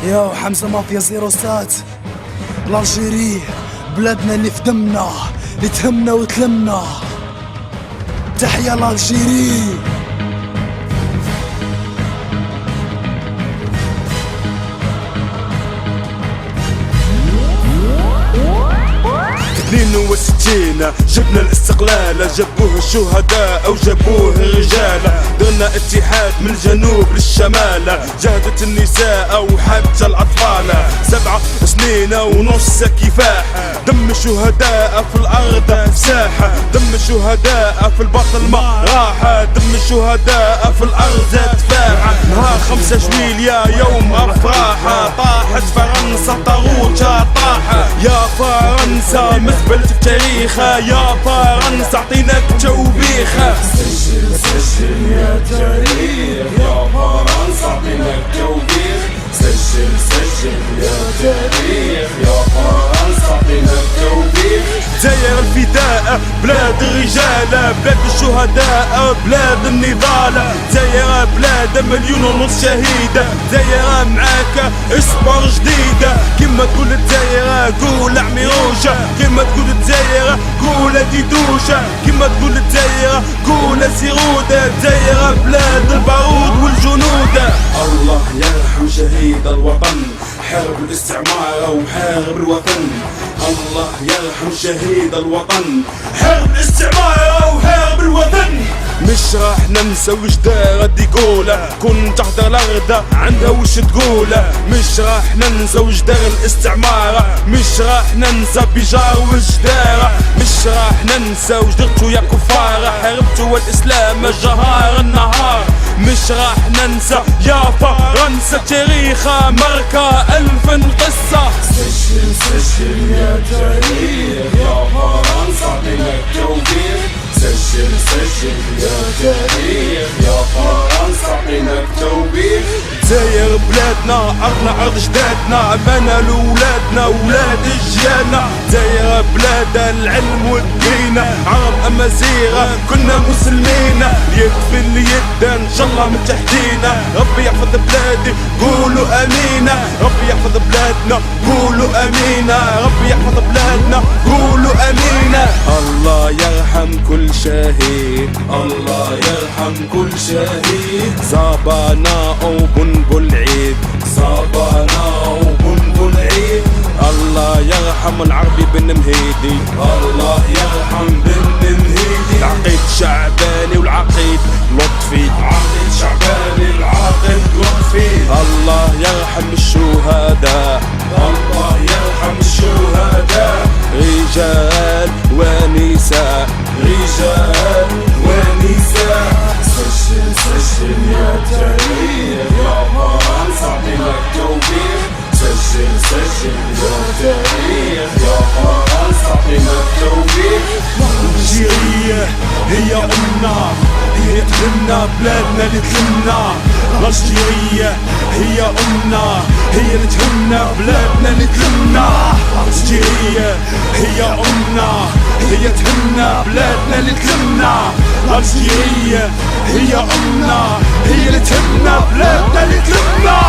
يا حمزة مافيا زيرو سات الألجيري، بلادنا اللي في دمنا، اللي تهمنا وتلمنا. تحيا الألجيري. 62 جبنا الاستقلال، جابوه الشهداء او جابوه الرجال. درنا اتحاد من الجنوب للشمال، جهدت النساء وحتى الاطفال. 7 سنين ونص كفاح، دم الشهداء في الارض ساحة، دم الشهداء في البطل ما راحة، دم الشهداء في الارض تفاحة. نهار 5 جويلية يوم افراح، طاحت فرنسا طاغوتها طاحة. يا فرنسا مزبلة التاريخ، يا فرنسا عطيناك توبيخ. سجل سجل يا تاريخ، يا فرنسا عطيناك توبيخ. سجل سجل يا تاريخ، يا فرنسا عطيناك توبيخ. داير الفداء بلاد الرجال، بلاد الشهداء، بلاد النضال. داير بلاد 1.5 مليون شهيد، داير معاك اسبوع جديد. كيما تقول الدايرة قول عميروش، كيما تقول الدايرة قول ديدوش، كيما تقول الدايرة قول سيرود. دايرة بلاد البارود والجنود. الله يرحم شهيد الوطن، حارب الاستعمار وحارب الوطن. الله يرحم شهيد الوطن، حارب الاستعمار وحارب الوطن. مش راح ننسى وش دار ديكولا، كنت تحت الارض عندها وش تقول. مش راح ننسى وش دار الاستعمار، مش راح ننسى بجار وش دار. مش راح ننسى وش درتو يا كفار، حاربتوا الاسلام جهار النهار. مش راح ننسى يا فرنسا تاريخ ماركة 1000 قصة. سجل سجل يا تاريخ، يا فرنسا عطيناك توبيخ. سجل سجل يا تاريخ، يا فرنسا عطيناك توبيخ. داير بلادنا أرضنا أرض جدادنا، أمانة لولادنا ولاد أجيالنا. داير بلاد العلم والدين، عرب أمازيغ كنا مسلمين. اليد في اليد إن شاء الله متحدين. ربي يحفظ بلادي قولوا أمين، ربي يحفظ بلادنا قولوا أمين، ربي يحفظ بلادنا قولوا أمين. الله يرحم كل شهيد، الله يرحم كل شهيد. صابانا وبنبل عيد، صابانا وبنبل عيد. الله يرحم العربي بن مهيدي، الله يرحم بن مهيدي. العقيد شعباني والعقيد لطفي، عقيد شعباني العقيد لطفي. الله يرحم الشهداء، الله يرحم الشهداء. رجال ونساء، رجال ونساء. سجل سجل يا تاريخ، يا فرنسا عطيناك توبيخ. سجل سجل يا تاريخ، يا فرنسا عطيناك توبيخ. الألجيرية هي أمنا، هي تهمنا بلادنا اللي تلمنا. الألجيرية هي أمنا، هي اللي تهمنا بلادنا اللي تلمنا. الألجيرية هي أمنا، هي تهمنا بلادنا اللي تلمنا. الألجيرية هي أمنا، هي اللي تهمنا بلادنا اللي تلمنا.